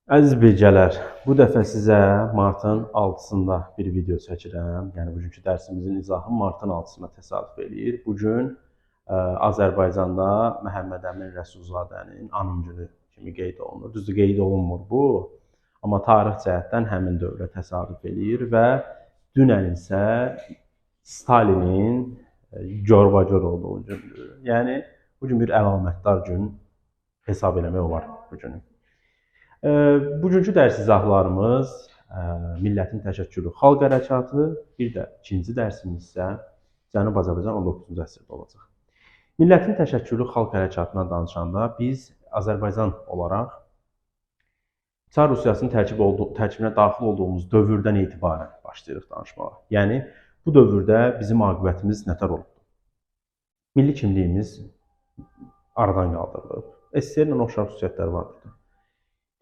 Əziz bilgələr, bu dəfə sizə martın 6-sında bir video çəkirəm. Yəni bugünkü dərsimizin izahı martın 6-sına təsadüf eləyir. Bu gün Azərbaycanda Məhəmməd Əmin Rəsulzadənin anım günü kimi qeyd olunur. Düzdür, qeyd olunmur bu, amma tarix cəhətdən həmin dövrə təsadüf eləyir və dünən isə Stalinin görbagör olduğu gündür. Yəni bu gün bir əlamətdar gün hesab eləmək olar bu günü. Bugünkü dərs izahlarımız Millətin Təşəkkülü Xalq Hərəkatı, bir də ikinci dərsimiz isə Cənubi Azərbaycan 19-cu əsrdə olacaq. Millətin Təşəkkülü Xalq Hərəkatından danışanda biz Azərbaycan olaraq Çar Rusiyasının tərkibinə daxil olduğumuz dövrdən etibarən başlayırıq danışmağa. Yəni bu dövrdə bizim aqibətimiz nətər olubdur? Milli kimliyimiz aradan qaldırılıb. SSR-lə oxşar xüsusiyyətlər var burada.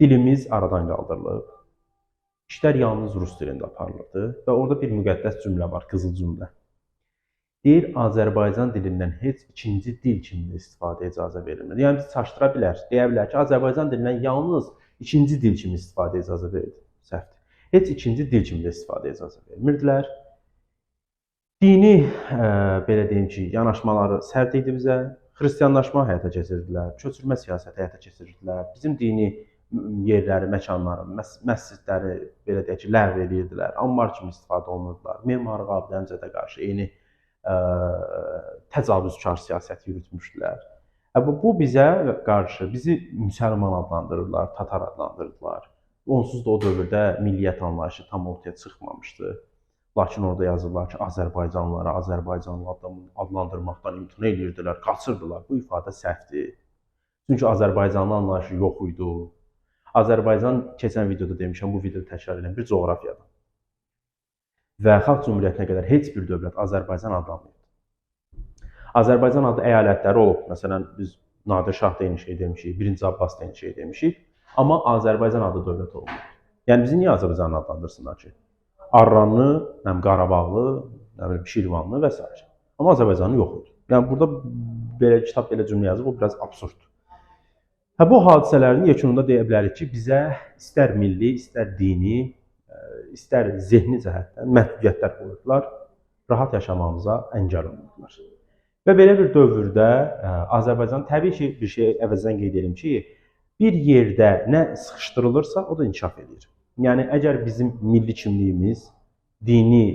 Dilimiz aradan qaldırılıb. İşlər yalnız rus dilində aparılırdı və orada bir müqəddəs cümlə var, qızıl cümlə. Deyir, Azərbaycan dilindən heç ikinci dil kimi istifadə icazə verilmir. Yəni biz çaşdıra bilər, deyə bilər ki, Azərbaycan dilindən yalnız ikinci dil kimi istifadə icazə verildi. Səhvdir. Heç ikinci dil kimi də istifadə icazə vermirdilər. Dini, belə deyim ki, yanaşmaları sərt idi bizə. Xristianlaşma həyata keçirdilər, köçürmə siyasəti həyata keçirdilər. Bizim dini yerləri, məkanları, məscidləri belə deyək ki, ləğv edirdilər, ambar kimi istifadə olunurdular. Memarlıq abidəmizə də qarşı eyni təcavüzkar siyasət yürütmüşdülər. Bu bizə qarşı bizi müsəlman adlandırırlar, tatar adlandırdılar. Onsuz da o dövrdə milliyyət anlayışı tam ortaya çıxmamışdı. Lakin orada yazırlar ki, Azərbaycanlıları Azərbaycanlı adlandırmaqdan imtina edirdilər, qaçırdılar. Bu ifadə səhvdir. Çünki Azərbaycanlı anlayışı yox idi. Azərbaycan, keçən videoda demişəm, bu videoda təkrar edən bir coğrafiyadır. Və Xalq Cümhuriyyətinə qədər heç bir dövlət Azərbaycan adlanmıydı. Azərbaycan adı əyalətləri olub. Məsələn, biz Nadir Şah da eyni şey demişik, 1-ci Abbas da eyni şey demişik. Amma Azərbaycan adı dövlət olmur. Yəni bizi niyə Azərbaycanlı adlandırsınlar ki? Arranlı, Qarabağlı, Şirvanlı və s. Amma Azərbaycanlı yox idi. Yəni burada belə kitab, belə cümlə yazıb, o biraz absurddur. Bu hadisələrin yekununda deyə bilərik ki, bizə istər milli, istər dini, istər zehni cəhətdən məhdudiyyətlər qoyurdular, rahat yaşamamıza əngəl olundular. Və belə bir dövrdə Azərbaycan təbii ki, bir şey əvvəldən qeyd edim ki, bir yerdə nə sıxışdırılırsa, o da inkişaf edir. Yəni, əgər bizim milli kimliyimiz, dini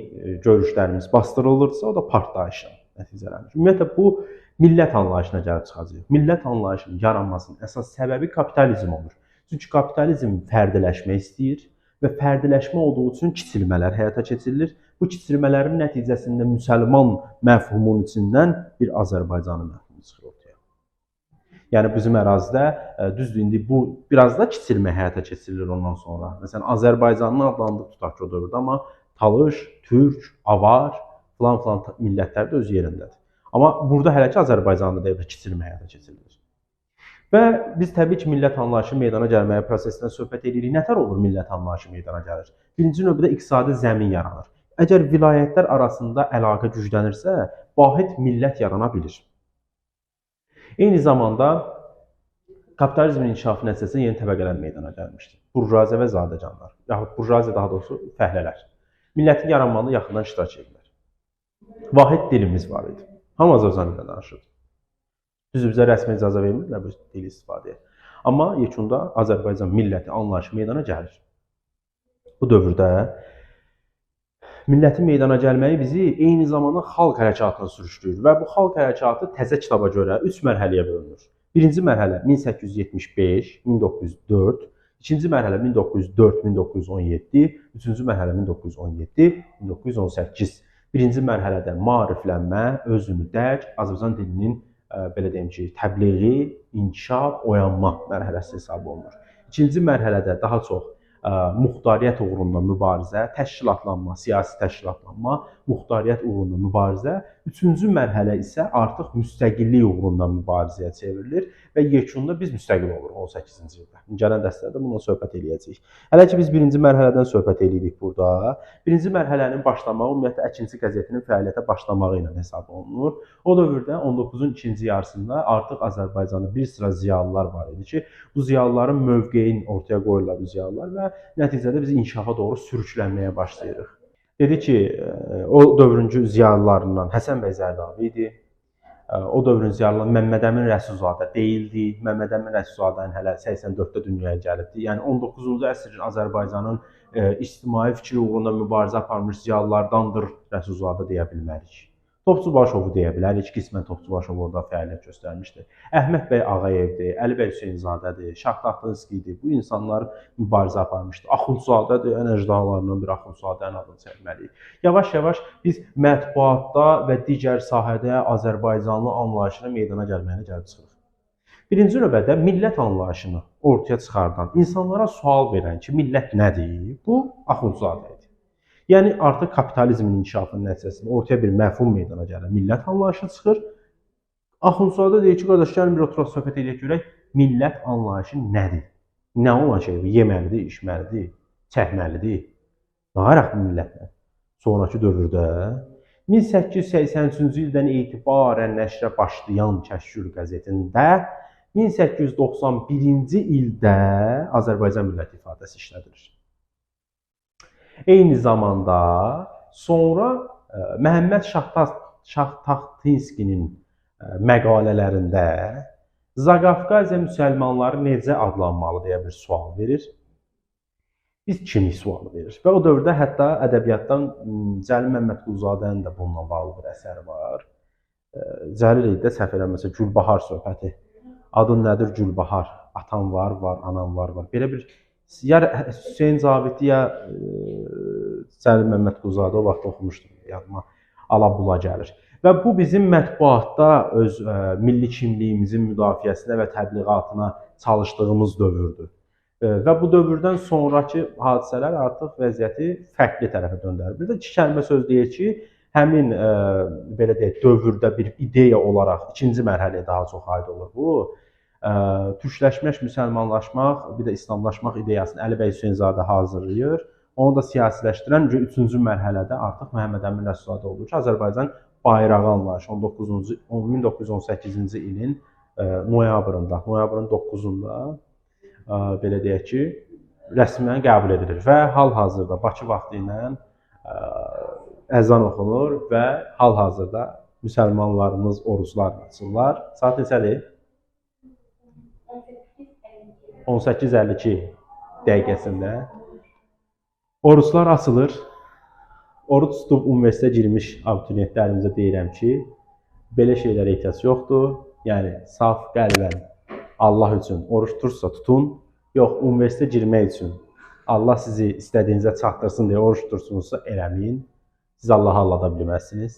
görüşlərimiz bastırılırsa, o da partlayışla nəticələnir. Ümumiyyətlə, bu millət anlayışına gəlib çıxacaq. Millət anlayışının yaranmasının əsas səbəbi kapitalizm olur. Çünki kapitalizm fərdiləşmək istəyir və fərdiləşmə olduğu üçün kiçilmələr həyata keçirilir. Bu kiçilmələrin nəticəsində müsəlman məfhumunun içindən bir Azərbaycanlı məfhumu çıxır ortaya. Yəni bizim ərazidə, düzdür, indi bu biraz da kiçilmə həyata keçirilir ondan sonra. Məsələn, Azərbaycanlı adlandıq tutaq ki, o dövrdə, amma Talış, Türk, Avar filan millətlər də öz yerindədir. Amma burada hələ ki, Azərbaycanlı da kiçilmə həyata keçirilir. Və biz təbii ki, millət anlayışı meydana gəlməyə prosesindən söhbət edirik. Nətər olur millət anlayışı meydana gəlir? Birinci növbədə iqtisadi zəmin yaranır. Əgər vilayətlər arasında əlaqə güclənirsə, vahid millət yarana bilir. Eyni zamanda kapitalizmin inkişafı nəticəsində yeni təbəqələr meydana gəlmişdir. Burjuaziya və zadəganlar, yaxud burjuaziya daha doğrusu fəhlələr. Millətin yaranmağında yaxından iştirak edirlər. Vahid dilimiz var idi. Hamı Azərbaycan dilində danışırdı. Düzdür, bizə rəsmi icazə vermirdilər bu dili istifadəyə. Amma yekunda Azərbaycan milləti anlayışı meydana gəlir. Bu dövrdə millətin meydana gəlməyi bizi eyni zamanda xalq hərəkatına sürükləyir və bu xalq hərəkatı təzə kitaba görə 3 mərhələyə bölünür. Birinci mərhələ 1875-1904, ikinci mərhələ 1904-1917, üçüncü mərhələ 1917-1918. Birinci mərhələdə maariflənmə, özünü dərk, Azərbaycan dilinin belə deyim ki, təbliği, inkişaf, oyanma mərhələsi hesab olunur. İkinci mərhələdə daha çox muxtariyyət uğrunda mübarizə, təşkilatlanma, siyasi təşkilatlanma, muxtariyyət uğrunda mübarizə, üçüncü mərhələ isə artıq müstəqillik uğrunda mübarizəyə çevrilir və yekunda biz müstəqil oluruq 18-ci ildə. Gələn dərslərdə bundan söhbət eləyəcəyik. Hələ ki biz birinci mərhələdən söhbət eləyirik burada. Birinci mərhələnin başlamağı ümumiyyətlə Əkinçi qəzetinin fəaliyyətə başlamağı ilə hesab olunur. O dövrdə 19-un ikinci yarısında artıq Azərbaycanda bir sıra ziyalılar var idi ki, bu ziyalıların mövqeyini ortaya qoyurlar bu ziyalılar və nəticədə biz inkişafa doğru sürüklənməyə başlayırıq. Dedi ki, o dövrüncü ziyalılarından Həsən bəy Zərdabi idi. O dövrün ziyalıları Məmməd Əmin Rəsulzadə deyildi. Məmməd Əmin Rəsulzadənin hələ 84-də dünyaya gəlibdi. Yəni 19-cu əsrin Azərbaycanın ictimai fikri uğrunda mübarizə aparmış ziyalılardandır Rəsulzadə deyə bilmərik. Topçubaşovu deyə bilərik, qismən Topçubaşov orada fəaliyyət göstərmişdi. Əhməd bəy Ağayevdir, Əli bəy Hüseynzadədir, Şahtaxtınskidir. Bu insanlar mübarizə aparmışdı. Axundzadədir, ən əcdahalarından biri Axundzadənin adını çəkməliyik. Yavaş-yavaş biz mətbuatda və digər sahədə Azərbaycanlı anlayışına meydana gəlməyinə gəlib çıxırıq. Birinci növbədə millət anlayışını ortaya çıxardan, insanlara sual verən ki, millət nədir? Bu Axundzadə idi. Yəni artıq kapitalizmin inkişafının nəticəsində ortaya bir məfhum meydana gəlir. Millət anlayışı çıxır. Axundzadə deyir ki, qardaş, gəlin bir oturaq söhbət edək görək, millət anlayışı nədir? Nə olan şeydir? Yeməlidir, içməlidir, çəkməlidir. Nə araq millətlə? Sonraki dövrdə 1883-cü ildən etibarən nəşrə başlayan Kəşkül qəzetində 1891-ci ildə Azərbaycan milləti ifadəsi işlədilir. Eyni zamanda sonra Məhəmməd Şahtaxtinskinin məqalələrində Zaqafqaziya müsəlmanları necə adlanmalı deyə bir sual verir. Biz kimik sualı verir. Və o dövrdə hətta ədəbiyyatdan Cəlil Məmmədquluzadənin də bununla bağlı bir əsəri var. Cəlil idi də səhv eləmirəmsə Gülbahar söhbəti. Adın nədir? Gülbahar. Atan var, anam var. Belə bir ya Hüseyn Zavidi ya Cəlil Məmmədquluzadə o vaxt oxumuşdum. Yadıma ala-bula gəlir. Və bu bizim mətbuatda öz milli kimliyimizin müdafiəsinə və təbliğatına çalışdığımız dövrdür. Və bu dövrdən sonraki hadisələr artıq vəziyyəti fərqli tərəfə döndərir. Bir də iki kəlmə söz deyir ki, həmin belə deyək, dövrdə bir ideya olaraq ikinci mərhələyə daha çox aid olur bu. Türkləşmək, müsəlmanlaşmaq, bir də İslamlaşmaq ideyasını Əli bəy Hüseynzadə hazırlayır. Onu da siyasiləşdirən üçüncü mərhələdə artıq Məhəmməd Əmin Rəsulzadə olur ki, Azərbaycan bayrağı anlayışı 1918-ci ilin noyabrında, noyabrın 9-unda belə deyək ki, rəsmən qəbul edilir və hal-hazırda Bakı vaxtı ilə əzan oxunur və hal-hazırda müsəlmanlarımız oruclar açırlar. Saat neçədir? 18:52 dəqiqəsində oruclar açılır. Oruc tutub universitetə girmiş abituriyentlərimizə deyirəm ki, belə şeylərə ehtiyac yoxdur. Yəni, saf qəlbən Allah üçün oruç tutursa tutun. Yox, universitetə girmək üçün Allah sizi istədiyinizə çatdırsın deyə oruç tutursunuzsa eləməyin. Siz Allahı allada bilməzsiniz.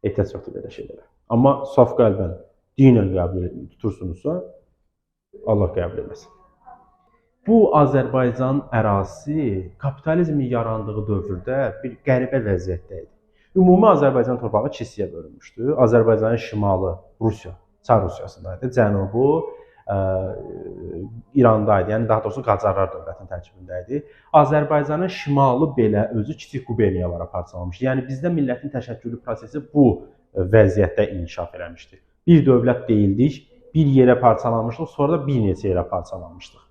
Ehtiyac yoxdur belə şeylərə. Amma saf qəlbən dinən qəbul tutursunuzsa Allah qəbul etməsin. Bu Azərbaycan ərazisi kapitalizmin yarandığı dövrdə bir qəribə vəziyyətdə idi. Ümumi Azərbaycan torpağı iki hissəyə bölünmüşdü. Azərbaycanın şimalı Rusiya, Çar Rusiyasındaydı. Cənubu İrandaydı. Yəni daha doğrusu Qacarlar dövlətinin tərkibində idi. Azərbaycanın şimalı belə özü kiçik quberniyalara parçalanmışdı. Yəni bizdə millətin təşəkkülü prosesi bu vəziyyətdə inkişaf eləmişdi. Bir dövlət deyildik, bir yerə parçalanmışdıq, sonra da bir neçə yerə parçalanmışdıq.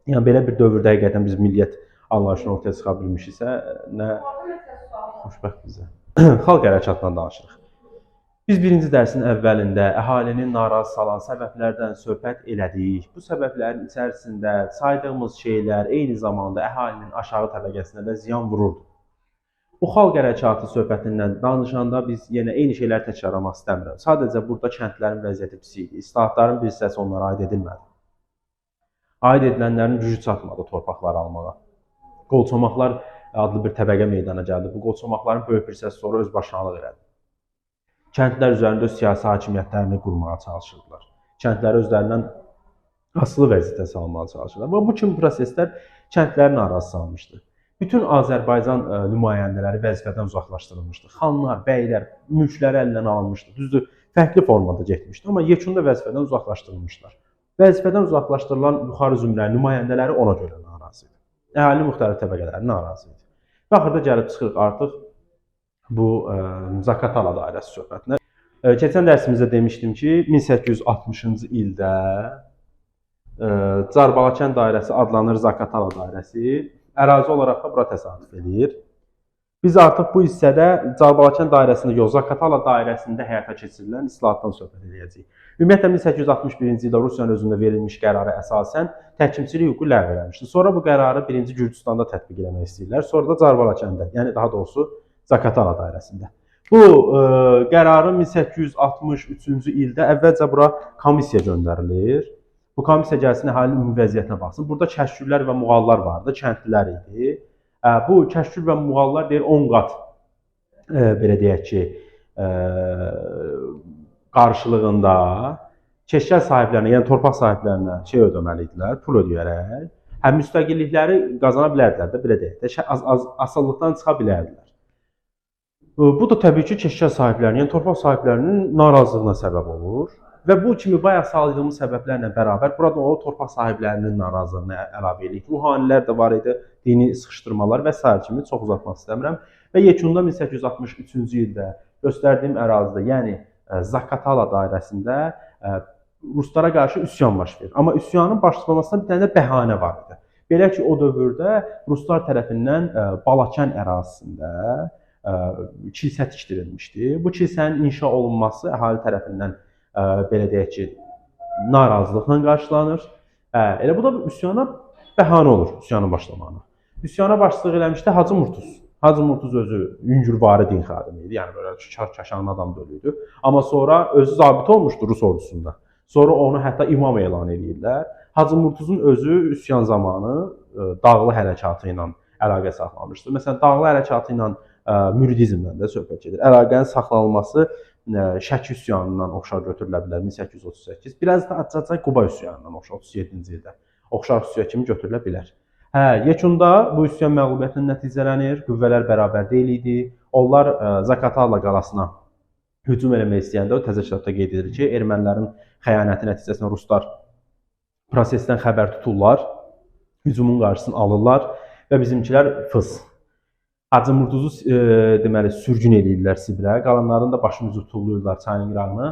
Yəni belə bir dövrdə həqiqətən biz milliyyət anlayışını ortaya çıxa bilmişiksə, nə xoşbəxt bizə. Xalq hərəkatından danışırıq. Biz birinci dərsin əvvəlində əhalinin narazı salan səbəblərdən söhbət elədik. Bu səbəblərin içərisində saydığımız şeylər eyni zamanda əhalinin aşağı təbəqəsinə də ziyan vururdu. Bu xalq hərəkatı söhbətindən danışanda biz yenə eyni şeyləri təkrarlamaq istəmirəm. Sadəcə burada kəndlərin vəziyyəti pis idi. İslahatların bir hissəsi onlara aid edilmədi. Aid edilənlərin gücü çatmadı torpaqları almağa. Qolçomaqlar adlı bir təbəqə meydana gəldi. Bu qolçomaqların böyük bir hissəsi sonra öz başlanılıq elədi. Kəndlər üzərində öz siyasi hakimiyyətlərini qurmağa çalışırdılar. Kəndləri özlərindən asılı vəziyyətə salmağa çalışırdılar. Bu kimi proseslər kəndləri narazı salmışdı. Bütün Azərbaycan nümayəndələri vəzifədən uzaqlaşdırılmışdı. Xanlar, bəylər, mülkləri əlindən alınmışdı. Düzdür, fərqli formada getmişdi, amma yekunda vəzifədən uzaqlaşdırılmışlar. Vəzifədən uzaqlaşdırılan yuxarı zümrənin nümayəndələri ona görə narazı idi. Əhalinin müxtəlif təbəqələri narazı idi. Və axırda gəlib çıxırıq artıq bu Zaqatala dairəsi söhbətinə. Keçən dərsimizdə demişdim ki, 1860-cı ildə Carbalaçən dairəsi adlanır Zaqatala dairəsi. Ərazi olaraq da bura təsadüf edir. Biz artıq bu hissədə Carbalaçən dairəsində yox, Zaqatala dairəsində həyata keçirilən islahatdan söhbət edəcəyik. Ümumiyyətlə 1861-ci ildə Rusiyanın özündə verilmiş qərara əsasən təhkimçilik hüququ ləğv edilmişdi. Sonra bu qərarı 1-ci Gürcüstanda tətbiq etmək istəyirlər. Sonra da Carbalaçəndə, yəni daha doğrusu Zaqatala dairəsində. Bu qərarın 1863-cü ildə əvvəlcə bura komissiya göndərilir. Bu komissiya gəlsin əhalinin ümumi vəziyyətinə baxsın. Burada kəşküllər və muğallar vardı, kəndlilər idi. Bu kəşkül və muğallar deyir 10 qat belə deyək ki, qarşılığında keşkəl sahiblərinə, yəni torpaq sahiblərinə şey ödəməli idilər, pul ödəyərək. Həm müstəqillikləri qazana bilərdilər də, belə deyək, asıllıqdan çıxa bilərdilər. Bu da təbii ki, keşkəl sahiblərinin, yəni torpaq sahiblərinin narazılığına səbəb olur. Və bu kimi bayaq saydığımız səbəblərlə bərabər burada o torpaq sahiblərinin narazılığına əlavə edirik. Ruhanilər də var idi, dini sıxışdırmalar və s. kimi çox uzatmaq istəmirəm. Və yekunda 1863-cü ildə göstərdiyim ərazidə, yəni Zaqatala dairəsində ruslara qarşı üsyan baş verir. Amma üsyanın başlamasında bir dənə də bəhanə var idi. Belə ki, o dövrdə ruslar tərəfindən Balakən ərazisində kilsə tikdirilmişdi. Bu kilsənin inşa olunması əhali tərəfindən belə deyək ki, narazılıqla qarşılanır. Elə bu da üsyana bəhanə olur, üsyanın başlamağına. Üsyana başçılıq eləmişdi Hacı Murtuz. Hacı Murtuz özü yüngülvari din xadimi idi, yəni belə kaşanın adam dölüydü. Amma sonra özü zabit olmuşdu Rus ordusunda. Sonra onu hətta imam elan edirlər. Hacı Murtuzun özü üsyan zamanı dağlı hərəkatı ilə əlaqə saxlamışdı. Məsələn, dağlı hərəkatı ilə müridizmdən də söhbət gedir. Əlaqənin saxlanılması Şəki üsyanından oxşar götürülə bilər 1838. Biraz da Acacay Quba üsyanından oxşar 37-ci ildə oxşar üsyan kimi götürülə bilər. Yekunda bu üsyan məğlubiyyətlə nəticələnir. Qüvvələr bərabər deyil idi. Onlar Zaqatala qalasına hücum eləmək istəyəndə o təzə kitabda qeyd edilir ki, ermənilərin xəyanəti nəticəsində ruslar prosesdən xəbər tuturlar, hücumun qarşısını alırlar və bizimkilər fıs. Hacı Murtuzu deməli sürgün edirlər Sibirə, qalanlarını da başımızı tulluyurlar çayın qırağına.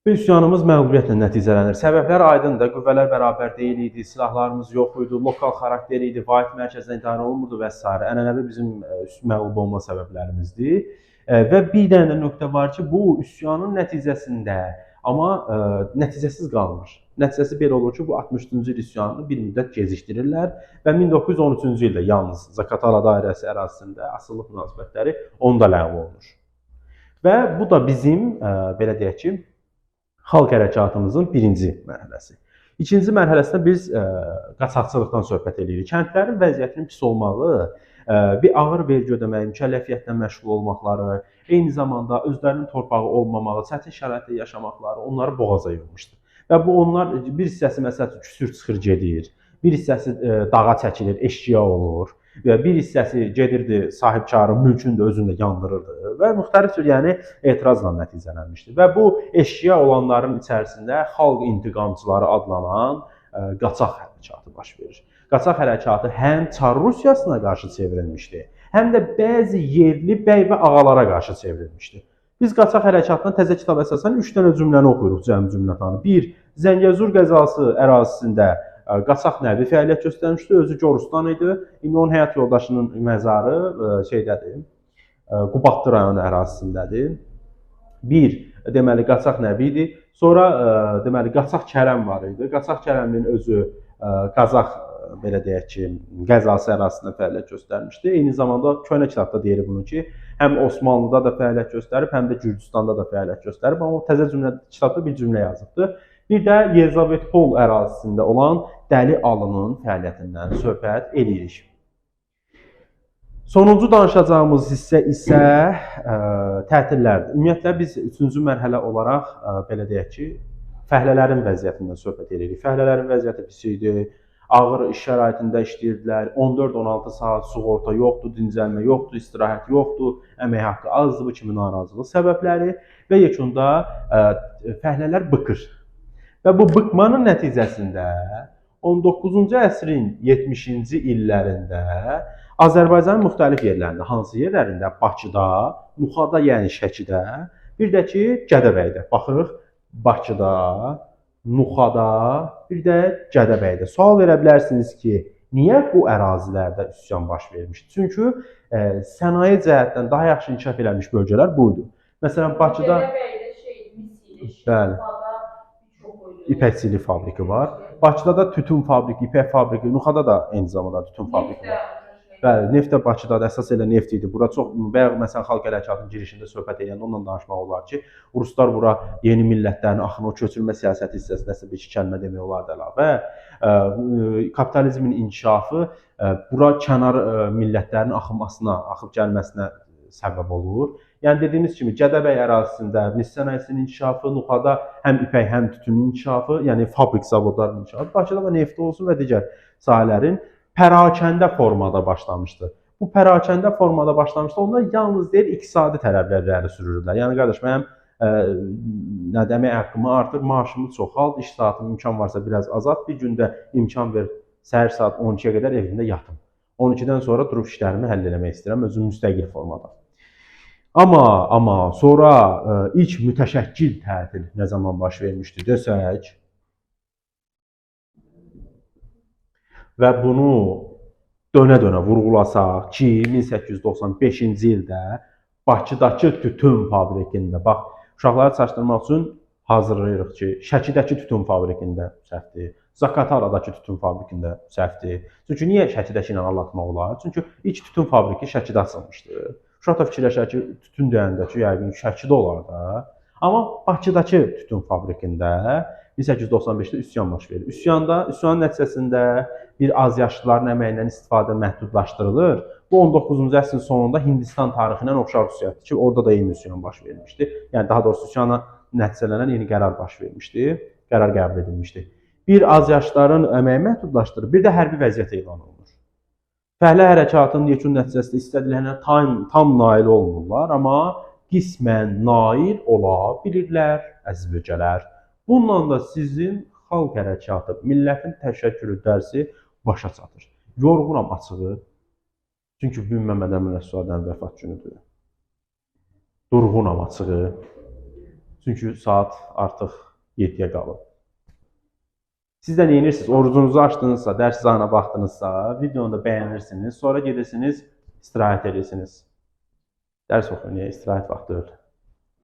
Bu üsyanımız məğlubiyyətlə nəticələnir. Səbəblər aydındır, qüvvələr bərabər deyil idi, silahlarımız yox idi, lokal xarakter idi, vahid mərkəzdən idarə olunmurdu və s. Ənənəvi bizim məğlub olma səbəblərimizdir. Və bir dənə də nöqtə var ki, bu üsyanın nəticəsində, amma nəticəsiz qalmır. Nəticəsi belə olur ki, bu 63-cü il üsyanını bir müddət gecikdirirlər və 1913-cü ildə yalnız Zaqatala dairəsi ərazisində asıllıq münasibətləri onda ləğv olunur. Və bu da bizim, belə deyək ki, xalq hərəkatımızın birinci mərhələsi. İkinci mərhələsində biz qaçaqçılıqdan söhbət edirik. Kəndlərin vəziyyətinin pis olmağı, bir ağır vergi ödəməyi, mükəlləfiyyətlə məşğul olmaqları, eyni zamanda özlərinin torpağı olmamağı, çətin şəraitdə yaşamaqları onları boğaza yığmışdır. Və bu onlar bir hissəsi məsələn küsür çıxır gedir, bir hissəsi dağa çəkilir, eşkıya olur və bir hissəsi gedirdi sahibkarın mülkünü də özündə yandırırdı və müxtəlif cür yəni etirazla nəticələnmişdi. Və bu eşkıya olanların içərisində xalq intiqamçıları adlanan qaçaq hərəkatı baş verir. Qaçaq hərəkatı həm Çar Rusiyasına qarşı çevrilmişdi, həm də bəzi yerli bəy və ağalara qarşı çevrilmişdi. Biz qaçaq hərəkatına təzə kitab əsasən 3 dənə cümləni oxuyuruq cəmi cümlətanı. 1. Zəngəzur qəzası ərazisində qaçaq nəvi fəaliyyət göstərmişdi, özü Gorustan idi. İndi onun həyat yoldaşının məzarı şeydədir, Qubadlı rayonu ərazisindədir. 1. Deməli, qaçaq nəvi idi. Sonra deməli, qaçaq Kərəm var idi. Qaçaq Kərəmin özü Qazax belə deyək ki, qəzası ərazisində fəaliyyət göstərmişdi. Eyni zamanda köhnə kitabda deyilir bunu ki, həm Osmanlıda da fəaliyyət göstərib, həm də Gürcüstanda da fəaliyyət göstərib. Amma o təzə kitabda bir cümlə yazıbdır. Bir də Yezavetpol ərazisində olan Dəli Alının fəaliyyətindən söhbət edirik. Sonuncu danışacağımız hissə isə tətillərdir. Ümumiyyətlə biz 3-cü mərhələ olaraq belə deyək ki, fəhlələrin vəziyyətindən söhbət edirik. Fəhlələrin vəziyyəti pis idi. ağır iş şəraitində işləyirdilər. 14-16 saat sığorta yoxdur, dincəlmə yoxdur, istirahət yoxdur, əmək haqqı azdır, bu kimi narazılıq səbəbləri və yekunda fəhlələr bıkır. Və bu bıkmanın nəticəsində 19-cu əsrin 70-ci illərində Azərbaycanın müxtəlif yerlərində, hansı yerlərində? Bakıda, Nuxada, yəni Şəkidə, bir də ki, Gədəbəydə. Baxırıq, Bakıda, Nuxada, bir də Gədəbəydə. Sual verə bilərsiniz ki, niyə bu ərazilərdə üsyan baş vermişdi? Çünki sənaye cəhətdən daha yaxşı inkişaf edilmiş bölgələr buydu. Məsələn, Bakıda ipəkçilik fabriki var. Bakıda da tütün fabriki, ipək fabriki, Nuxada da eyni zamanda tütün fabriki var. Bəli, neft də Bakıda da əsas elə neft idi. Bura çox, bayaq məsələn xalq hərəkatının girişində söhbət edəndə onunla danışmaq olar ki, ruslar bura yeni millətlərin axını, o köçürmə siyasəti hissəsinə bir iki kəlmə demək olar da əlavə. Kapitalizmin inkişafı bura kənar millətlərin axıb gəlməsinə səbəb olur. Yəni dediyimiz kimi Gədəbəy ərazisində mis sənayesinin inkişafı, Nuxada həm ipək, həm tütünün inkişafı, yəni fabrik zavodların inkişafı, Bakıda da neft olsun və digər sahələrin pərakəndə formada başlamışdı. Bu pərakəndə formada başlamışdı. Onlar yalnız deyil, iqtisadi tələbləri sürürdülər. Yəni qardaş, mənim nə demək haqqımı artır, maaşımı çoxalt, iş saatım imkan varsa biraz azalt, bir gündə imkan ver, səhər saat 12-yə qədər evimdə yatım. 12-dən sonra durub işlərimi həll eləmək istəyirəm, özüm müstəqil formada. Amma sonra ilk mütəşəkkil tətil nə zaman baş vermişdi desək və bunu dönə-dönə vurğulasaq ki, 1895-ci ildə Bakıdakı tütün fabrikində, bax, uşaqları çaşdırmaq üçün hazırlayırıq ki, Şəkidəki tütün fabrikində səhvdir, Zaqataradakı tütün fabrikində səhvdir. Çünki niyə Şəkidəki ilə anlatmaq olar? Çünki ilk tütün fabriki Şəkidə açılmışdı. Uşaq da fikirləşər ki, tütün deyəndə ki, yəqin Şəkidə olar da. Amma Bakıdakı tütün fabrikində 1895-də üsyan baş verir. Üsyanın nəticəsində bir azyaşlıların əməyindən istifadə məhdudlaşdırılır. Bu 19-cu əsrin sonunda Hindistan tarixinə oxşar üsyandır ki, orada da eyni üsyan baş vermişdi. Yəni daha doğrusu üsyana nəticələnən yeni qərar baş vermişdi, qərar qəbul edilmişdi. Bir azyaşlıların əməyi məhdudlaşdırılır, bir də hərbi vəziyyət elan olunur. Fəhlə hərəkatının yekun nəticəsində istədilənə tam nail olmurlar, amma qismən nail ola bilirlər, əziz bölgələr. Bununla da sizin xalq hərəkatı, millətin təşəkkülü dərsi başa çatır. Yorğunam açığı, çünki bu gün Məmməd Əmin Rəsulzadənin vəfat günüdür. Durğunam açığı, çünki saat artıq 7-yə qalıb. Siz də neyinirsiniz? Orucunuzu açdınızsa, dərs izahına baxdınızsa, videonu da bəyənirsiniz, sonra gedirsiniz, istirahət edirsiniz. Dərs oxuyun, istirahət vaxtı öyle.